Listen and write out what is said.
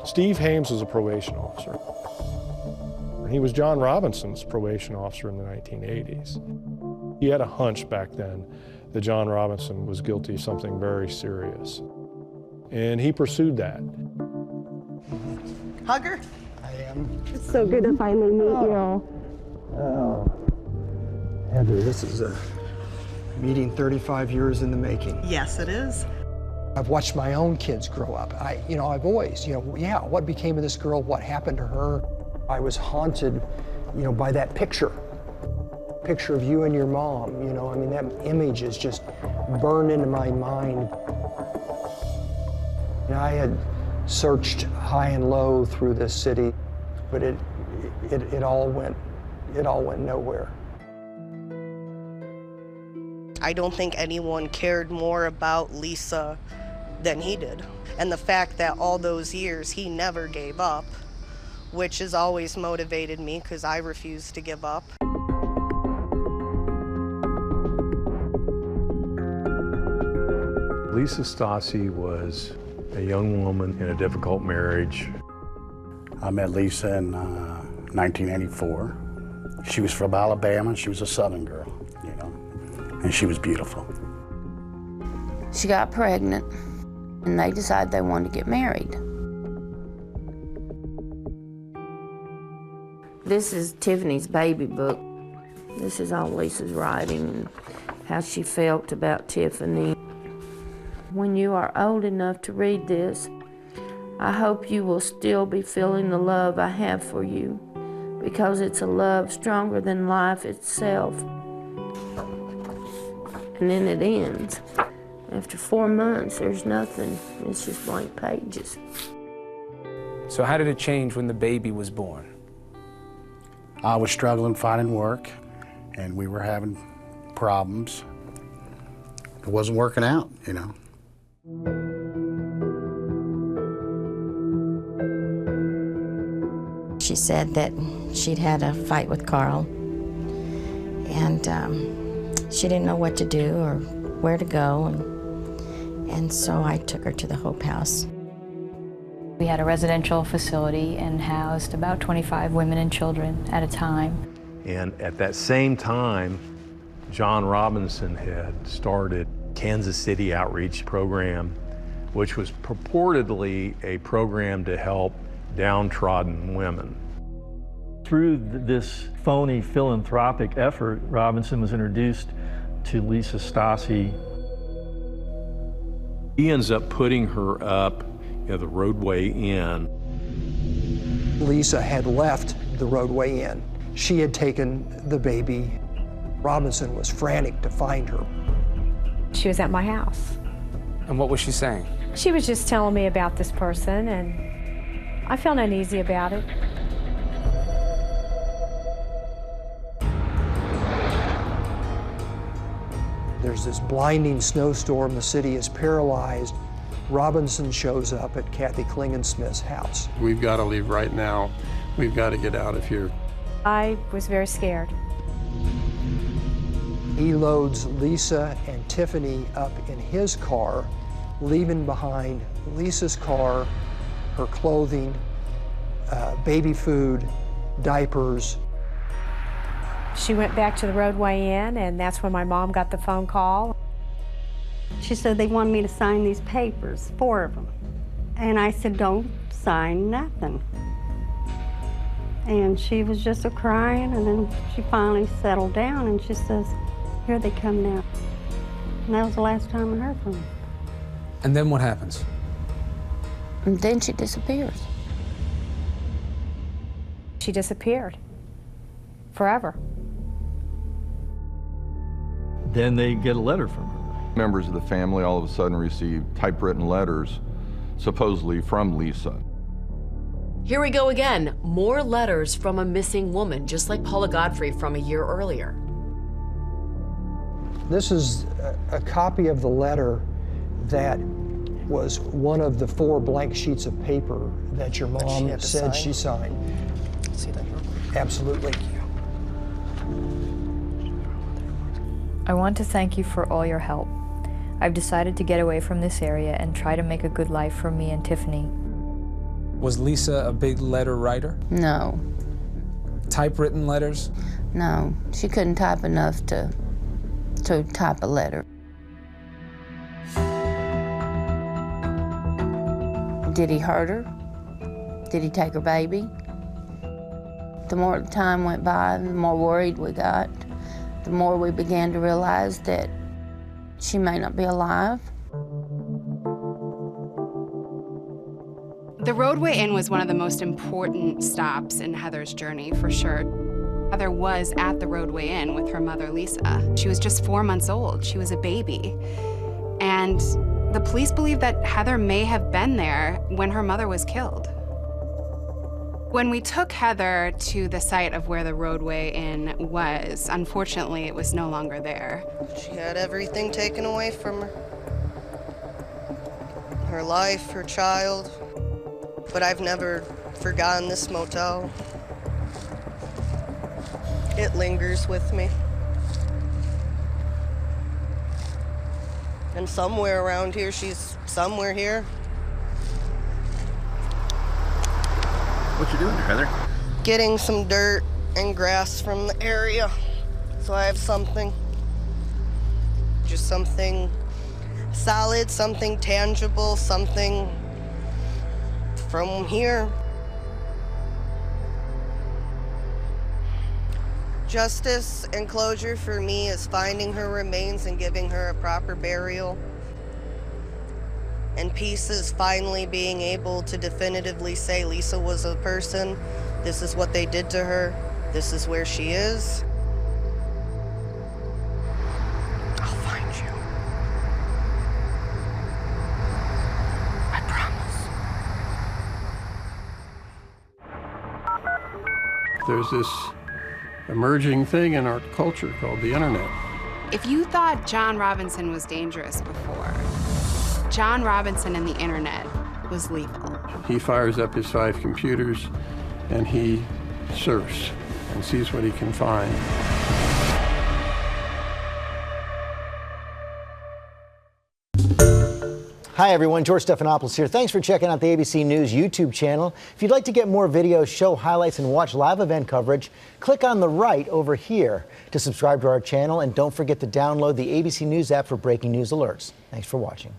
Steve Hames was a probation officer. And he was John Robinson's probation officer in the 1980s. He had a hunch back then that John Robinson was guilty of something very serious. And he pursued that. Hugger? I am. It's so good to finally meet you. Oh. Heather, this is a meeting 35 years in the making. Yes, it is. I've watched my own kids grow up. I've always, yeah, what became of this girl? What happened to her? I was haunted, by that picture of you and your mom, I mean, that image is just burned into my mind. And I had searched high and low through this city, but it all went nowhere. I don't think anyone cared more about Lisa than he did. And the fact that all those years he never gave up, which has always motivated me because I refuse to give up. Lisa Stasi was a young woman in a difficult marriage. I met Lisa in 1984. She was from Alabama. She was a Southern girl, and she was beautiful. She got pregnant, and they decided they wanted to get married. This is Tiffany's baby book. This is all Lisa's writing and how she felt about Tiffany. When you are old enough to read this, I hope you will still be feeling the love I have for you, because it's a love stronger than life itself. And then it ends. After 4 months, there's nothing. It's just blank pages. So how did it change when the baby was born? I was struggling finding work, and we were having problems. It wasn't working out, She said that she'd had a fight with Carl, and she didn't know what to do or where to go, and so I took her to the Hope House. We had a residential facility and housed about 25 women and children at a time. And at that same time, John Robinson had started Kansas City Outreach Program, which was purportedly a program to help downtrodden women. Through this phony philanthropic effort, Robinson was introduced to Lisa Stasi. He ends up putting her up at the Roadway Inn. Lisa had left the Roadway Inn. She had taken the baby. Robinson was frantic to find her. She was at my house. And what was she saying? She was just telling me about this person, and I felt uneasy about it. There's this blinding snowstorm. The city is paralyzed. Robinson shows up at Kathy Klingensmith's house. We've got to leave right now. We've got to get out of here. I was very scared. He loads Lisa and Tiffany up in his car, leaving behind Lisa's car, her clothing, baby food, diapers. She went back to the Roadway Inn, and that's when my mom got the phone call. She said they wanted me to sign these papers, 4 of them. And I said, don't sign nothing. And she was just crying, and then she finally settled down, and she says, here they come now. And that was the last time I heard from her. And then what happens? And then she disappears. She disappeared. Forever. Then they get a letter from her. Members of the family all of a sudden received typewritten letters, supposedly from Lisa. Here we go again. More letters from a missing woman, just like Paula Godfrey from a year earlier. This is a copy of the letter that was one of the 4 blank sheets of paper that your mom said she signed. See that real quick? Absolutely. I want to thank you for all your help. I've decided to get away from this area and try to make a good life for me and Tiffany. Was Lisa a big letter writer? No. Typewritten letters? No, she couldn't type enough to type a letter. Did he hurt her? Did he take her baby? The more time went by, the more worried we got, the more we began to realize that she may not be alive. The Roadway Inn was one of the most important stops in Heather's journey, for sure. Heather was at the Roadway Inn with her mother, Lisa. She was just 4 months old. She was a baby. And the police believe that Heather may have been there when her mother was killed. When we took Heather to the site of where the Roadway Inn was, unfortunately, it was no longer there. She had everything taken away from her. Her life, her child. But I've never forgotten this motel. It lingers with me. And somewhere around here, she's somewhere here. What you doing there, Heather? Getting some dirt and grass from the area. So I have something. Just something solid, something tangible, something from here. Justice and closure for me is finding her remains and giving her a proper burial. And peace is finally being able to definitively say Lisa was a person. This is what they did to her. This is where she is. I'll find you. I promise. There's this emerging thing in our culture called the internet. If you thought John Robinson was dangerous before, John Robinson and the internet was lethal. He fires up his 5 computers and he surfs and sees what he can find. Hi everyone, George Stephanopoulos here. Thanks for checking out the ABC News YouTube channel. If you'd like to get more videos, show highlights, and watch live event coverage, click on the right over here to subscribe to our channel, and don't forget to download the ABC News app for breaking news alerts. Thanks for watching.